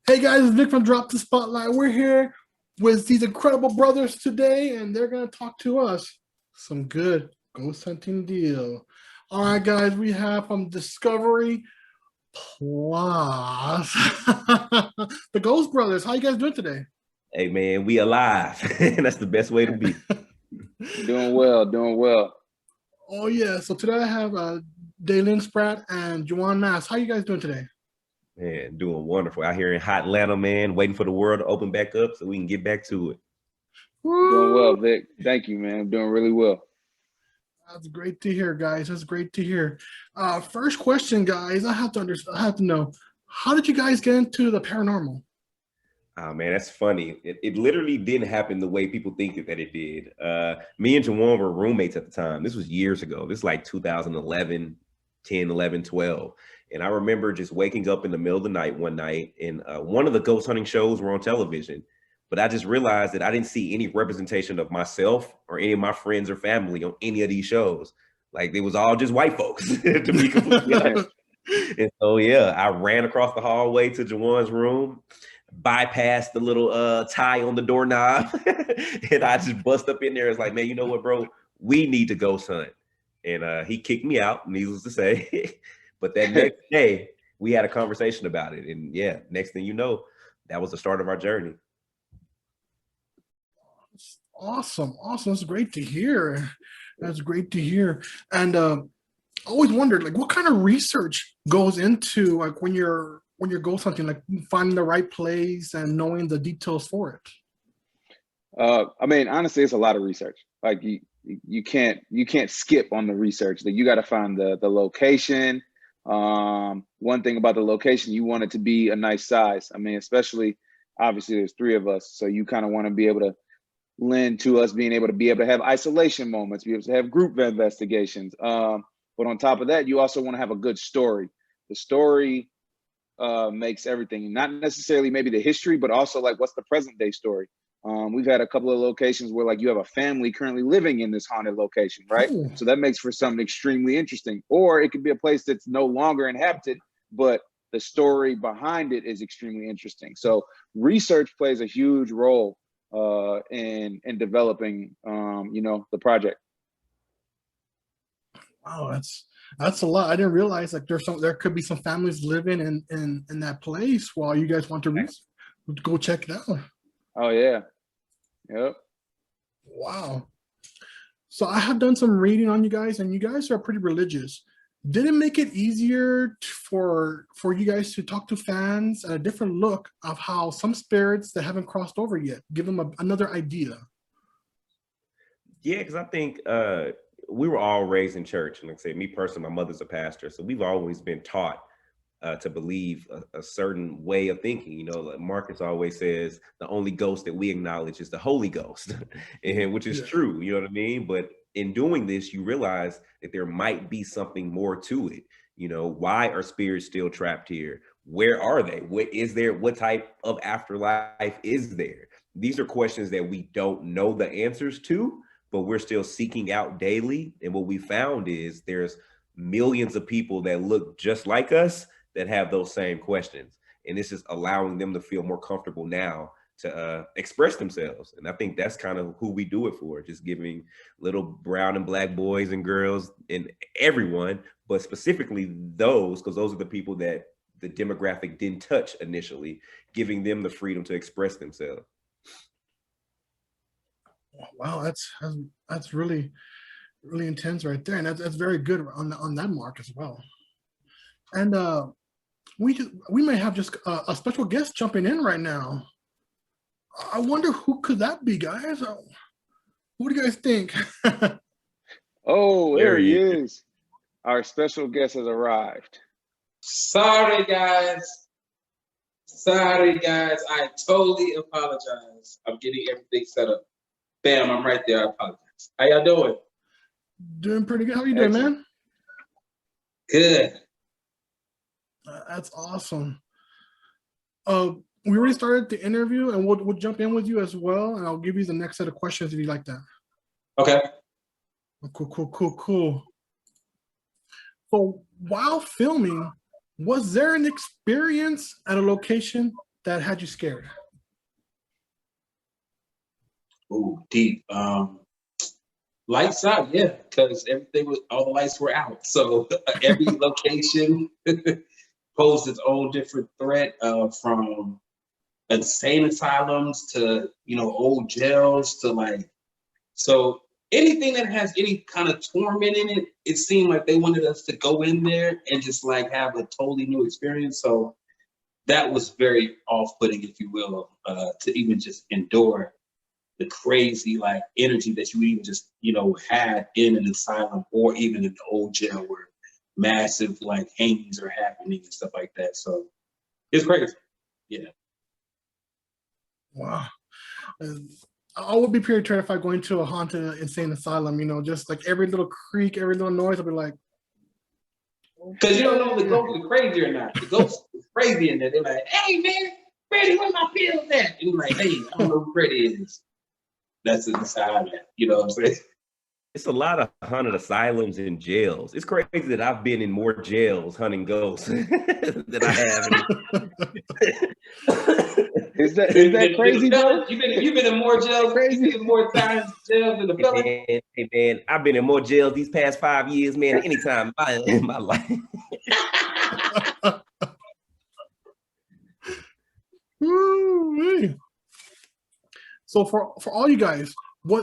Hey guys, it's Vic from Drop the Spotlight. We're here with these incredible brothers today, and they're going to talk to us some good ghost hunting deal. All right, guys, we have from Discovery Plus the Ghost Brothers. How you guys doing today? Hey man, we alive. That's the best way to be. Doing well, doing well. Oh yeah, so today I have Dalen Spratt and Juwan. How you guys doing today? Man, doing wonderful out here in hot Atlanta, man. Waiting for the world to open back up so we can get back to it. Doing well, Vic. Thank you, man. I'm doing really well. That's great to hear, guys. That's great to hear. First question, guys. I have to understand. I have to know. How did you guys get into the paranormal? Oh man, that's funny. It literally didn't happen the way people think that it did. Me and Juwan were roommates at the time. This was years ago. This is like 2011, 10, 11, 12. And I remember just waking up in the middle of the night one night, and one of the ghost hunting shows were on television. But I just realized that I didn't see any representation of myself or any of my friends or family on any of these shows. Like, it was all just white folks, to be completely honest. And so, yeah, I ran across the hallway to Juwan's room, bypassed the little tie on the doorknob, and I just bust up in there. It's like, man, you know what, bro? We need to ghost hunt. And he kicked me out, needless to say. But that next day, we had a conversation about it. And yeah, next thing you know, that was the start of our journey. Awesome. That's great to hear. That's great to hear. And I always wondered, like, what kind of research goes into, like, when you're ghost hunting, like finding the right place and knowing the details for it? I mean, honestly, it's a lot of research. Like you can't skip on the research. That you got to find the location. One thing about the location, you want it to be a nice size. I mean, especially obviously there's three of us, so you kind of want to be able to lend to us being able to have isolation moments, be able to have group investigations. But on top of that, you also want to have a good story. The story makes everything, not necessarily maybe the history, but also like what's the present day story. We've had a couple of locations where like you have a family currently living in this haunted location, right? Ooh. So that makes for something extremely interesting. Or it could be a place that's no longer inhabited, but the story behind it is extremely interesting. So research plays a huge role in developing, the project. Wow, that's a lot. I didn't realize like there could be some families living in that place while you guys want to go check it out. Oh yeah. Yep. Wow. So I have done some reading on you guys, and you guys are pretty religious. Did it make it easier for you guys to talk to fans at a different look of how some spirits that haven't crossed over yet, give them another idea? Yeah, because I think we were all raised in church. And like I said, me personally, my mother's a pastor. So we've always been taught to believe a certain way of thinking. You know, like Marcus always says, the only ghost that we acknowledge is the Holy Ghost, and which is true. You know what I mean? But in doing this, you realize that there might be something more to it. You know, why are spirits still trapped here? Where are they? What is there? What type of afterlife is there? These are questions that we don't know the answers to, but we're still seeking out daily. And what we found is there's millions of people that look just like us that have those same questions. And this is allowing them to feel more comfortable now to express themselves. And I think that's kind of who we do it for, just giving little brown and black boys and girls and everyone, but specifically those, because those are the people that the demographic didn't touch initially, giving them the freedom to express themselves. Wow, that's really intense right there, and that's very good on that mark as well. And we may have just a special guest jumping in right now. I wonder who could that be, guys. What do you guys think? Oh, there he is. Our special guest has arrived. Sorry, guys. I totally apologize. I'm getting everything set up. Bam, I'm right there. I apologize. How y'all doing? Doing pretty good. How you doing, man? Good. That's awesome. We already started the interview, and we'll jump in with you as well, and I'll give you the next set of questions if you like that. Okay. Cool. So while filming, was there an experience at a location that had you scared? Oh, deep. Lights out, yeah, because all the lights were out. So every location posed its own different threat, from insane asylums to, old jails to so anything that has any kind of torment in it, it seemed like they wanted us to go in there and just have a totally new experience. So that was very off-putting, if you will, to even just endure the crazy energy that you even just had in an asylum or even in the old jail where massive hangings are happening and stuff like that. So it's crazy. Yeah. Wow. I would be pretty terrified going to a haunted insane asylum, just every little creak, every little noise, I'll be like, because you don't know if the ghost is crazy or not. The ghost is crazy in there. They're like, hey man, Freddie, where my pills at? And you're like, hey, I don't know who Freddie is. That's inside that. You know what I'm saying? It's a lot of haunted asylums and jails. It's crazy that I've been in more jails hunting ghosts than I have. Is that crazy, though? You've been in more jails. Crazy. You've been more times jails than the fellas. Hey man, I've been in more jails these past 5 years, man, than any time in my life. So for all you guys,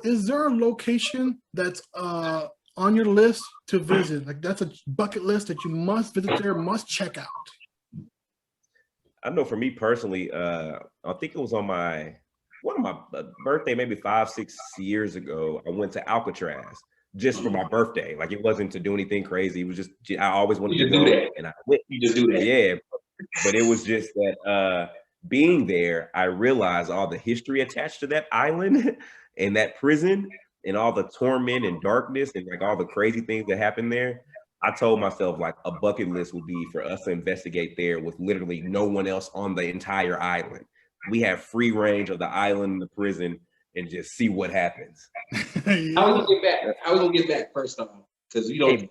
is there a location that's on your list to visit? That's a bucket list that you must visit there, must check out. I know for me personally, I think it was on one of my birthday, maybe 5-6 years ago, I went to Alcatraz just for my birthday. It wasn't to do anything crazy. It was just, I always wanted to go, and I went. You just do that. Yeah, but it was just that being there, I realized all the history attached to that island and that prison and all the torment and darkness and all the crazy things that happen there. I told myself a bucket list would be for us to investigate there with literally no one else on the entire island. We have free range of the island and the prison and just see what happens. How we gonna get back first off? Because you don't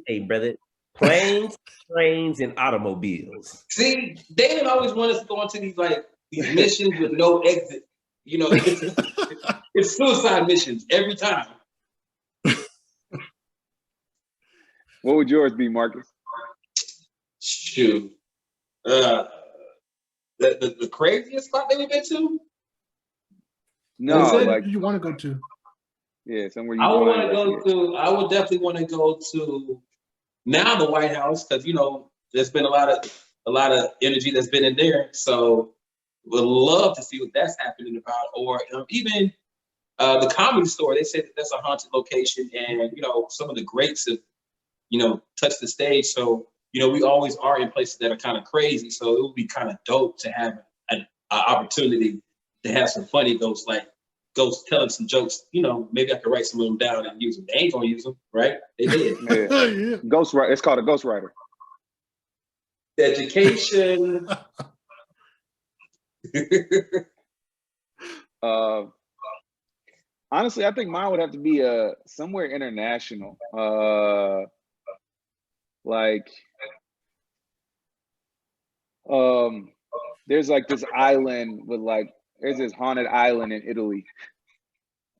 Hey brother, planes, trains, and automobiles. See, Dalen always want us to go into these missions with no exit. It's suicide missions every time. What would yours be, Marcus? Shoot. The craziest spot that we've been to? No, you want to go to? Yeah, somewhere I would definitely want to go to now the White House, because there's been a lot of energy that's been in there. So would love to see what that's happening about, or even the Comedy Store. They said that's a haunted location, and some of the greats have touched the stage. So we always are in places that are kind of crazy. So it would be kind of dope to have an opportunity to have some funny ghosts, ghosts telling some jokes. Maybe I could write some of them down and use them. They ain't gonna use them, right? They did. Yeah. Ghostwriter. It's called a ghostwriter. Education. Honestly, I think mine would have to be somewhere international. There's this island with there's this haunted island in Italy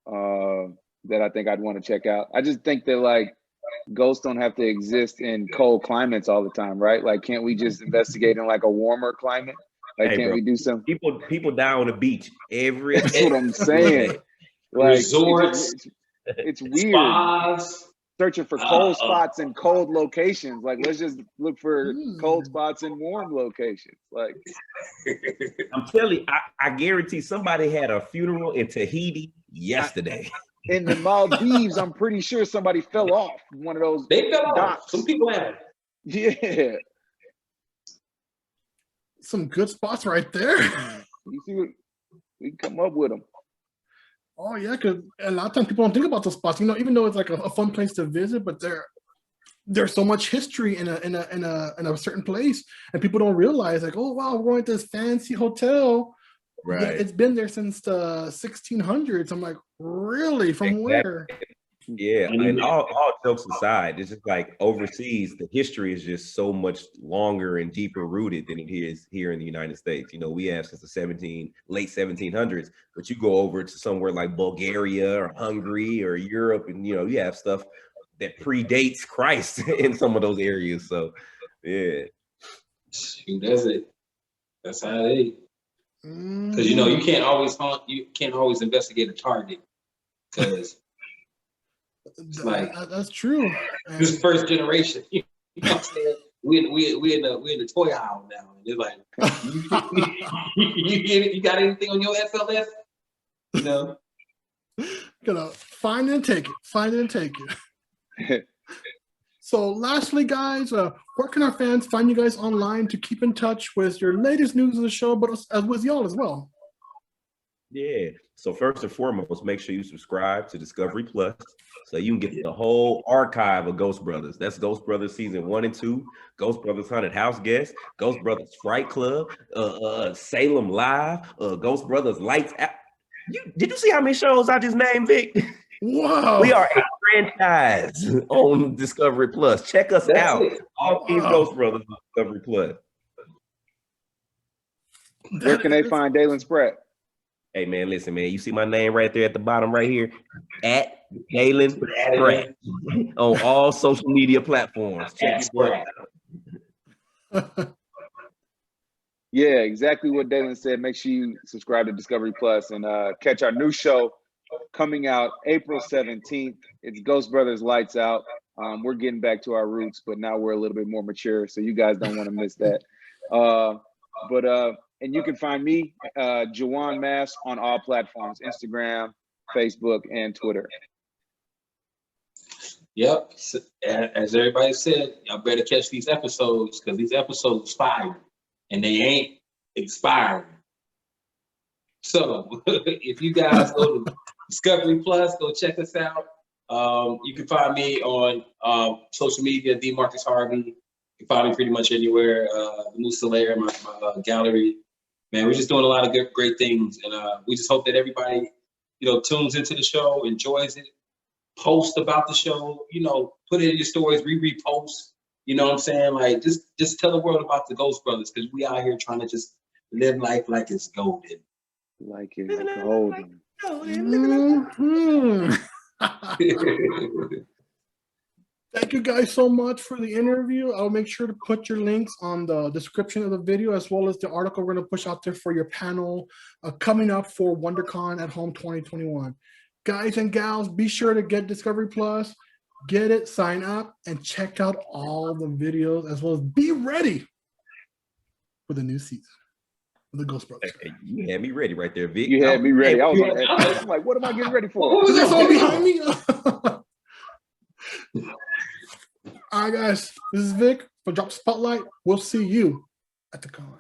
that I think I'd want to check out. I just think that ghosts don't have to exist in cold climates all the time, right? Can't we just investigate in a warmer climate? Can't we do some people die on the beach every That's what I'm saying. Resorts. It's weird. Spas. Searching for cold spots in cold locations. Let's just look for cold spots in warm locations. I'm telling you, I guarantee somebody had a funeral in Tahiti yesterday. In the Maldives, I'm pretty sure somebody fell off one of those. They fell docks. off. Some people have. Yeah. Some good spots right there. You see what we can come up with them. Oh yeah, because a lot of times people don't think about those spots. Even though it's a fun place to visit, but there's so much history in a certain place, and people don't realize oh wow, we're going to this fancy hotel. Right. Yeah, it's been there since the 1600s. I'm like, really? From where? Yeah, And and all jokes aside, it's just like overseas, the history is just so much longer and deeper rooted than it is here in the United States. You know, we have since the late 1700s, but you go over to somewhere like Bulgaria or Hungary or Europe, and you know, you have stuff that predates Christ in some of those areas. So, yeah. Shoot, that's it. That's how it is. Because you know you can't always investigate a target because that's true. this is first generation. You know what I'm saying? We in the toy aisle now. And it's like you got anything on your SLS? You know, Gonna find it and take it. Find it and take it. So lastly, guys, where can our fans find you guys online to keep in touch with your latest news of the show, but as with y'all as well? Yeah. So first and foremost, make sure you subscribe to Discovery Plus so you can get the whole archive of Ghost Brothers. That's Ghost Brothers season 1 and 2, Ghost Brothers Haunted House Guest, Ghost Brothers Fright Club, Salem Live, Ghost Brothers Lights Out. Did you see how many shows I just named, Vic? Wow. We are a franchise on Discovery Plus. Check us out. All these Ghost Brothers on Discovery Plus. Where can they find Dalen Spratt? Hey man, listen, man. You see my name right there at the bottom right here? At Dalen Spratt on all social media platforms. Check your out. Yeah, exactly what Dalen said. Make sure you subscribe to Discovery Plus and catch our new show coming out April 17th. It's Ghost Brothers Lights Out. We're getting back to our roots, but now we're a little bit more mature, so you guys don't want to miss that. And you can find me, Juwan Mass, on all platforms, Instagram, Facebook, and Twitter. Yep. As everybody said, y'all better catch these episodes because these episodes fire and they ain't expiring. So if you guys go to Discovery Plus, go check us out. You can find me on social media, Marcus Harvey. You can find me pretty much anywhere. The Moose Solaire, my gallery. Man, we're just doing a lot of great things, and we just hope that everybody, you know, tunes into the show, enjoys it, post about the show, you know, put it in your stories, repost. You know what I'm saying? Like, just tell the world about the Ghost Brothers because we out here trying to just live life like it's golden. Like it's golden. Mm-hmm. Thank you guys so much for the interview. I'll make sure to put your links on the description of the video as well as the article we're going to push out there for your panel coming up for WonderCon at Home 2021. Guys and gals, be sure to get Discovery Plus, get it, sign up, and check out all the videos as well as be ready for the new season of the Ghost Brothers. Hey, you had me ready right there, Vic. You had me ready. I was like, what am I getting ready for? Is this all behind me? All right, guys, this is Vic for Drop Spotlight. We'll see you at the con.